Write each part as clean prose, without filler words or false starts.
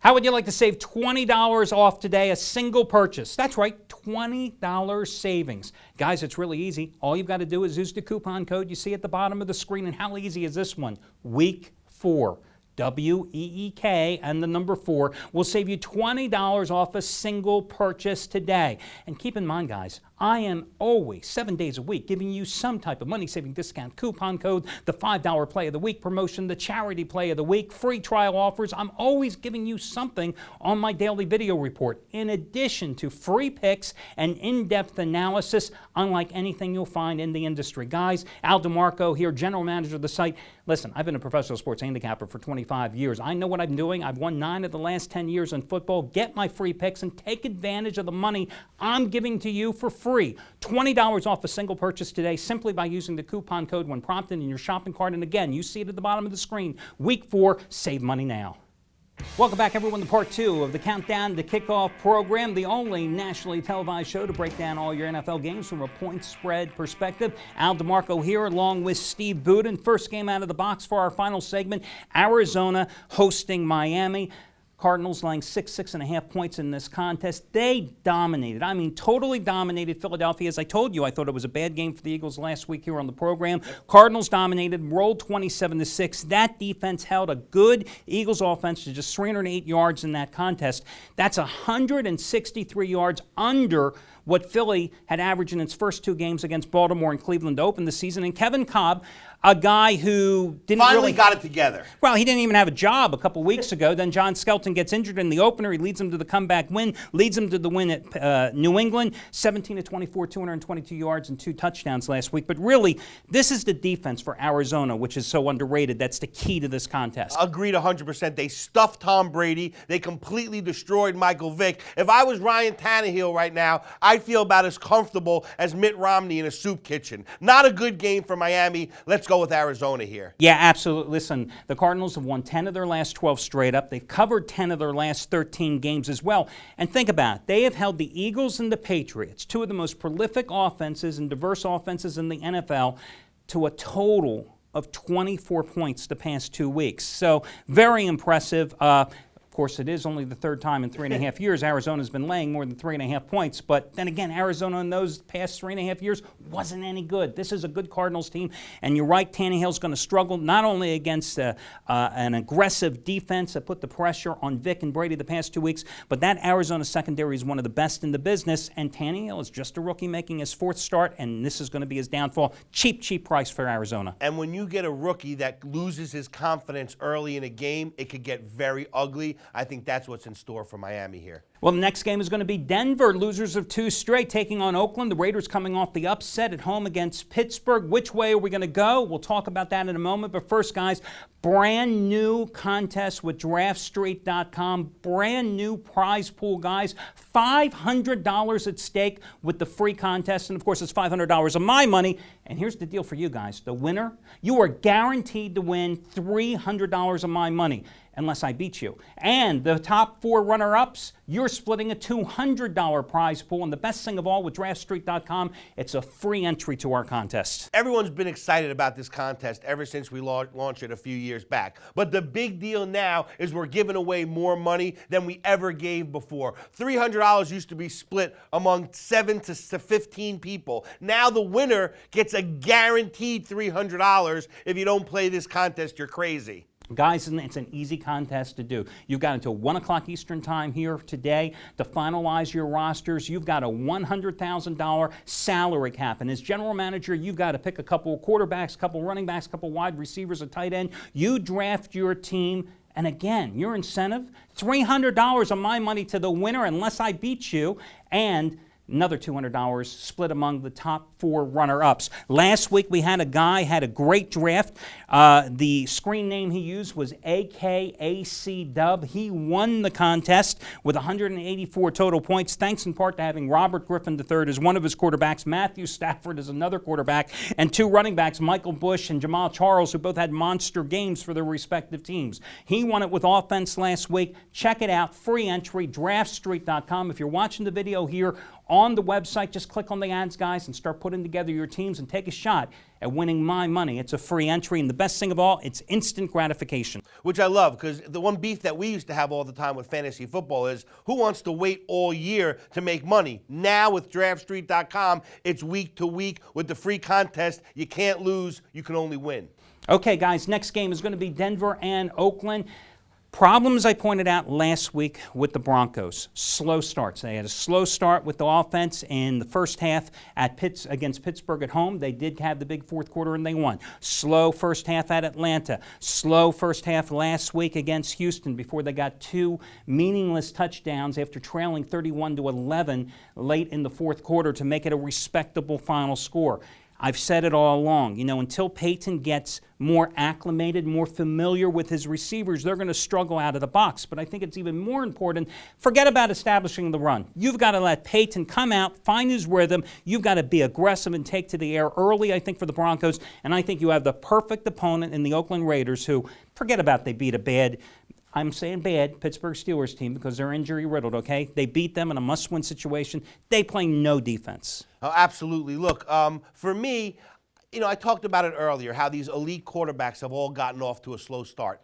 How would you like to save $20 off today, a single purchase? That's right, $20 savings. Guys, it's really easy. All you've got to do is use the coupon code you see at the bottom of the screen. And how easy is this one? Week 4. WEEK and the number 4 will save you $20 off a single purchase today. And keep in mind, guys, I am always 7 days a week giving you some type of money-saving discount, coupon code, the $5 play of the week promotion, the charity play of the week, free trial offers. I'm always giving you something on my daily video report, in addition to free picks and in-depth analysis, unlike anything you'll find in the industry. Guys, Al DeMarco here, general manager of the site. Listen, I've been a professional sports handicapper for 25 years. I know what I'm doing. I've won 9 of the last 10 years in football. Get my free picks and take advantage of the money I'm giving to you for free. $20 off a single purchase today simply by using the coupon code when prompted in your shopping cart. And again, you see it at the bottom of the screen. Week 4, save money now. Welcome back, everyone, to part 2 of the Countdown to Kickoff program, the only nationally televised show to break down all your NFL games from a point spread perspective. Al DeMarco here along with Steve Budin. First game out of the box for our final segment, Arizona hosting Miami. Cardinals laying 6.5 points in this contest. They dominated. I mean, totally dominated Philadelphia. As I told you, I thought it was a bad game for the Eagles last week here on the program. Cardinals dominated, rolled 27-6. That defense held a good Eagles offense to just 308 yards in that contest. That's 163 yards under what Philly had averaged in its first 2 games against Baltimore and Cleveland to open the season. And Kevin Kolb, a guy who didn't finally got it together. Well, he didn't even have a job a couple weeks ago. Then John Skelton gets injured in the opener. He leads them to the comeback win, leads them to the win at New England, 17-24, 222 yards and 2 touchdowns last week. But really, this is the defense for Arizona, which is so underrated. That's the key to this contest. Agreed 100%. They stuffed Tom Brady. They completely destroyed Michael Vick. If I was Ryan Tannehill right now, I'd feel about as comfortable as Mitt Romney in a soup kitchen. Not a good game for Miami. Let's go with Arizona here. Yeah, absolutely. Listen, the Cardinals have won 10 of their last 12 straight up. They've covered 10 of their last 13 games as well. And think about it. They have held the Eagles and the Patriots, 2 of the most prolific offenses and diverse offenses in the NFL, to a total of 24 points the past 2 weeks. So very impressive. Of course, it is only the 3rd time in 3.5 years Arizona's been laying more than 3.5 points. But then again, Arizona in those past 3.5 years wasn't any good. This is a good Cardinals team. And you're right, Tannehill's going to struggle not only against an aggressive defense that put the pressure on Vick and Brady the past 2 weeks, but that Arizona secondary is one of the best in the business. And Tannehill is just a rookie making his 4th start, and this is going to be his downfall. Cheap, cheap price for Arizona. And when you get a rookie that loses his confidence early in a game, it could get very ugly. I think that's what's in store for Miami here. Well, the next game is going to be Denver, losers of 2 straight, taking on Oakland. The Raiders coming off the upset at home against Pittsburgh. Which way are we going to go? We'll talk about that in a moment. But first, guys, brand new contest with DraftStreet.com. Brand new prize pool, guys. $500 at stake with the free contest. And, of course, it's $500 of my money. And here's the deal for you guys. The winner, you are guaranteed to win $300 of my money, unless I beat you. And the top 4 runner-ups, you're splitting a $200 prize pool. And the best thing of all with DraftStreet.com, it's a free entry to our contest. Everyone's been excited about this contest ever since we launched it a few years back. But the big deal now is we're giving away more money than we ever gave before. $300 used to be split among 7 to 15 people. Now the winner gets a guaranteed $300. If you don't play this contest, you're crazy. Guys, it's an easy contest to do. You've got until 1 o'clock Eastern time here today to finalize your rosters. You've got a $100,000 salary cap. And as general manager, you've got to pick a couple of quarterbacks, a couple of running backs, a couple of wide receivers, a tight end. You draft your team. And again, your incentive, $300 of my money to the winner unless I beat you. And another $200 split among the top 4 runner-ups. Last week we had a guy, had a great draft. The screen name he used was AKAC Dub. He won the contest with 184 total points, thanks in part to having Robert Griffin III as one of his quarterbacks, Matthew Stafford as another quarterback, and 2 running backs, Michael Bush and Jamal Charles, who both had monster games for their respective teams. He won it with offense last week. Check it out. Free entry, DraftStreet.com. If you're watching the video here on on the website. Just click on the ads, guys, and start putting together your teams and take a shot at winning my money. It's a free entry, and the best thing of all, it's instant gratification. Which I love, because the one beef that we used to have all the time with fantasy football is who wants to wait all year to make money? Now with DraftStreet.com, it's week to week with the free contest. You can't lose, you can only win. Okay, guys, next game is going to be Denver and Oakland. Problems I pointed out last week with the Broncos. Slow starts. They had a slow start with the offense in the first half against Pittsburgh at home. They did have the big fourth quarter and they won. Slow first half at Atlanta. Slow first half last week against Houston before they got 2 meaningless touchdowns after trailing 31-11 late in the fourth quarter to make it a respectable final score. I've said it all along, until Peyton gets more acclimated, more familiar with his receivers, they're going to struggle out of the box. But I think it's even more important, forget about establishing the run. You've got to let Peyton come out, find his rhythm. You've got to be aggressive and take to the air early, I think, for the Broncos. And I think you have the perfect opponent in the Oakland Raiders who, forget about they beat a bad, I'm saying bad, Pittsburgh Steelers team because they're injury-riddled, okay? They beat them in a must-win situation. They play no defense. Oh, absolutely. Look, for me, I talked about it earlier, how these elite quarterbacks have all gotten off to a slow start.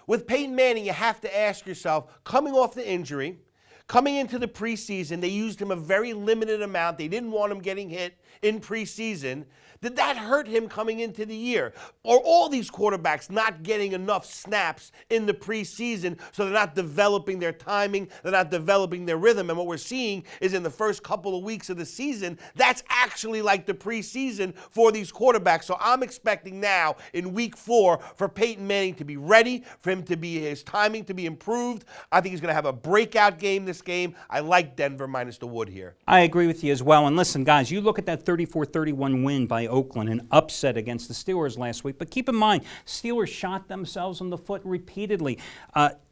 With Peyton Manning, you have to ask yourself, coming off the injury, coming into the preseason, they used him a very limited amount. They didn't want him getting hit in preseason. Did that hurt him coming into the year? Or all these quarterbacks not getting enough snaps in the preseason so they're not developing their timing, they're not developing their rhythm? And what we're seeing is in the first couple of weeks of the season, that's actually like the preseason for these quarterbacks. So I'm expecting now in week 4 for Peyton Manning to be ready, for him to be his timing to be improved. I think he's going to have a breakout game this game. I like Denver minus the wood here. I agree with you as well. And listen, guys, you look at that 34-31 win by Oakland, an upset against the Steelers last week. But keep in mind, Steelers shot themselves in the foot repeatedly.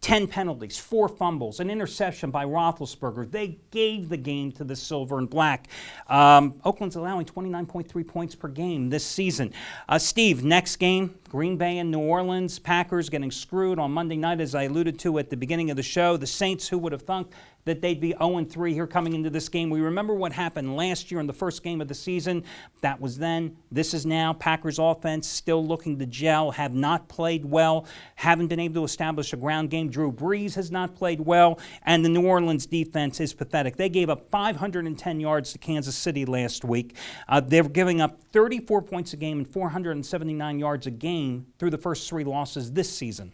10 penalties, 4 fumbles, an interception by Roethlisberger. They gave the game to the silver and black. Oakland's allowing 29.3 points per game this season. Steve, next game, Green Bay and New Orleans. Packers getting screwed on Monday night, as I alluded to at the beginning of the show. The Saints, who would have thunk that they'd be 0-3 here coming into this game. We remember what happened last year in the first game of the season. That was then. This is now. Packers offense still looking to gel, have not played well, haven't been able to establish a ground game. Drew Brees has not played well, and the New Orleans defense is pathetic. They gave up 510 yards to Kansas City last week. They're giving up 34 points a game and 479 yards a game through the first 3 losses this season.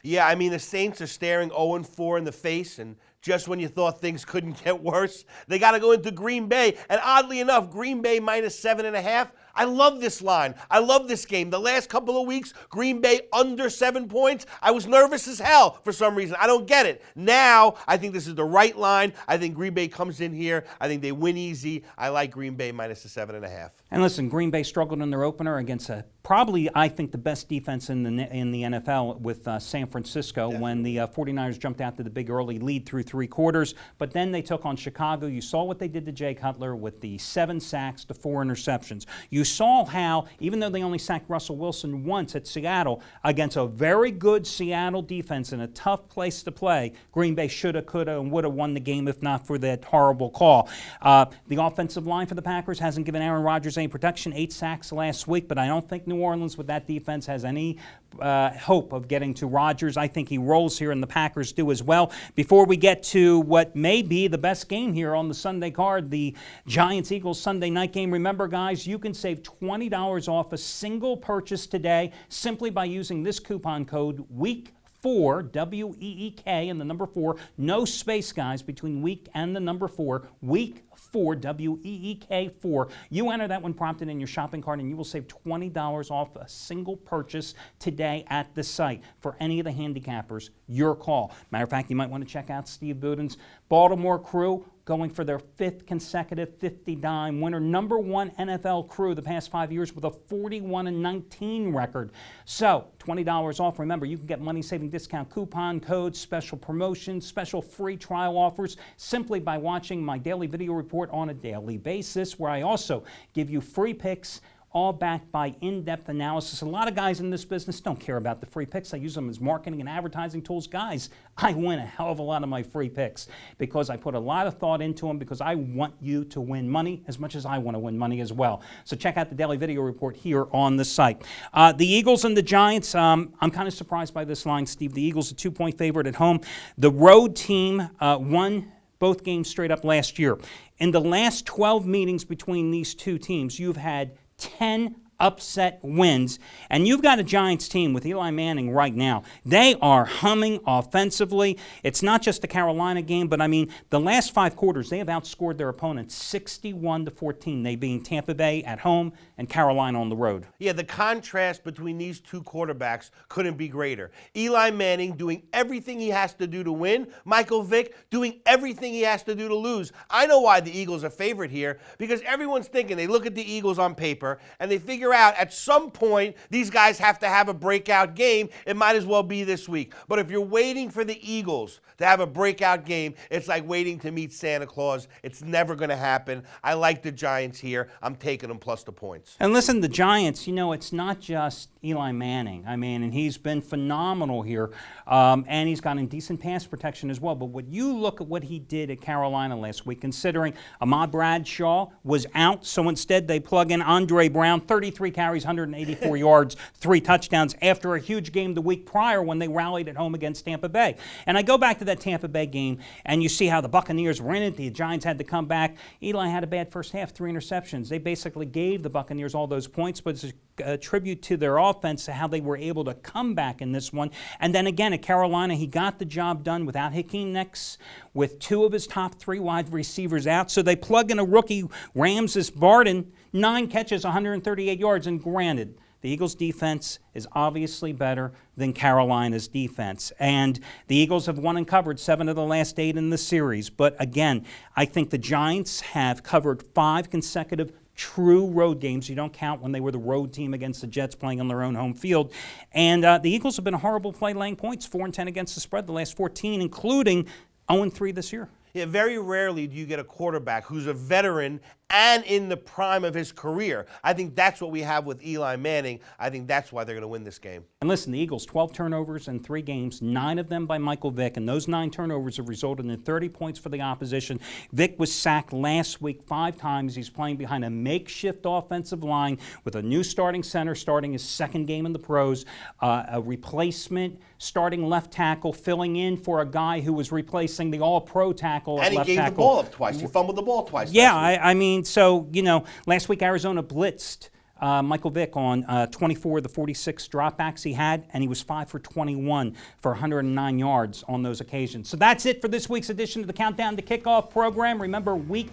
Yeah, I mean, the Saints are staring 0-4 in the face, and just when you thought things couldn't get worse, they got to go into Green Bay. And oddly enough, Green Bay minus 7.5. I love this line. I love this game. The last couple of weeks, Green Bay under 7 points. I was nervous as hell for some reason. I don't get it. Now, I think this is the right line. I think Green Bay comes in here. I think they win easy. I like Green Bay minus the 7.5. And listen, Green Bay struggled in their opener against probably, I think, the best defense in the NFL with San Francisco. Definitely. When the 49ers jumped out to the big early lead through 3 quarters. But then they took on Chicago. You saw what they did to Jay Cutler with the 7 sacks to 4 interceptions. You saw how, even though they only sacked Russell Wilson once at Seattle, against a very good Seattle defense in a tough place to play, Green Bay shoulda, coulda, and woulda won the game if not for that horrible call. The offensive line for the Packers hasn't given Aaron Rodgers any protection. 8 sacks last week, but I don't think New Orleans with that defense has any hope of getting to Rodgers. I think he rolls here, and the Packers do as well. Before we get to what may be the best game here on the Sunday card, the Giants-Eagles Sunday night game, remember, guys, you can save $20 off a single purchase today simply by using this coupon code WEEK4, W-E-E-K, and the number 4, no space, guys, between week and the number 4, WEEK4, W-E-E-K 4. You enter that when prompted in your shopping cart, and you will save $20 off a single purchase today at the site. For any of the handicappers, your call. Matter of fact, you might want to check out Steve Buden's Baltimore Crew, going for their 5th consecutive 50-dime winner. Number 1 NFL crew the past 5 years with a 41-19 record. So, $20 off. Remember, you can get money-saving discount coupon codes, special promotions, special free trial offers simply by watching my daily video report on a daily basis, where I also give you free picks all backed by in-depth analysis. A lot of guys in this business don't care about the free picks. They use them as marketing and advertising tools. Guys, I win a hell of a lot of my free picks because I put a lot of thought into them because I want you to win money as much as I want to win money as well. So check out the daily video report here on the site. The Eagles and the Giants, I'm kind of surprised by this line, Steve. The Eagles a 2-point favorite at home. The road team won both games straight up last year. In the last 12 meetings between these two teams, you've had 10 upset wins, and you've got a Giants team with Eli Manning right now. They are humming offensively. It's not just the Carolina game, but I mean, the last 5 quarters, they have outscored their opponents 61-14, they being Tampa Bay at home and Carolina on the road. Yeah, the contrast between these two quarterbacks couldn't be greater. Eli Manning doing everything he has to do to win, Michael Vick doing everything he has to do to lose. I know why the Eagles are favored here, because everyone's thinking, they look at the Eagles on paper and they figure out at some point these guys have to have a breakout game. It might as well be this week. But if you're waiting for the Eagles to have a breakout game, it's like waiting to meet Santa Claus. It's never going to happen. I like the Giants here. I'm taking them plus the points. And listen, the Giants, you know, it's not just Eli Manning. I mean, and he's been phenomenal here, and he's got decent pass protection as well. But when you look at what he did at Carolina last week, considering Ahmad Bradshaw was out, so instead they plug in Andre Brown, 33 carries, 184 yards, 3 touchdowns after a huge game the week prior when they rallied at home against Tampa Bay. And I go back to that Tampa Bay game, and you see how the Buccaneers were in it. The Giants had to come back. Eli had a bad first half, 3 interceptions. They basically gave the Buccaneers all those points, but it's a tribute to their offense, to how they were able to come back in this one. And then again at Carolina, he got the job done without Hakeem Nicks, with 2 of his top 3 wide receivers out. So they plug in a rookie, Ramses Barden, 9 catches, 138 yards. And granted, the Eagles' defense is obviously better than Carolina's defense. And the Eagles have won and covered 7 of the last 8 in the series. But again, I think the Giants have covered 5 consecutive true road games. You don't count when they were the road team against the Jets playing on their own home field. And the Eagles have been a horrible play laying points, 4-10 against the spread the last 14, including 0-3 this year. Yeah, very rarely do you get a quarterback who's a veteran and in the prime of his career. I think that's what we have with Eli Manning. I think that's why they're going to win this game. And listen, the Eagles, 12 turnovers in 3 games, 9 of them by Michael Vick, and those 9 turnovers have resulted in 30 points for the opposition. Vick was sacked last week 5 times. He's playing behind a makeshift offensive line with a new starting center starting his 2nd game in the pros, a replacement starting left tackle filling in for a guy who was replacing the all-pro tackle at left tackle. And he gave the ball up twice. He fumbled the ball twice. Yeah, I mean, so, you know, last week Arizona blitzed Michael Vick on 24 of the 46 dropbacks he had, and he was 5 for 21 for 109 yards on those occasions. So that's it for this week's edition of the Countdown to Kickoff program. Remember, week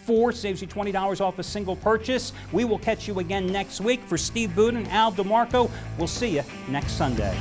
4 saves you $20 off a single purchase. We will catch you again next week. For Steve Boone and Al DeMarco, we'll see you next Sunday.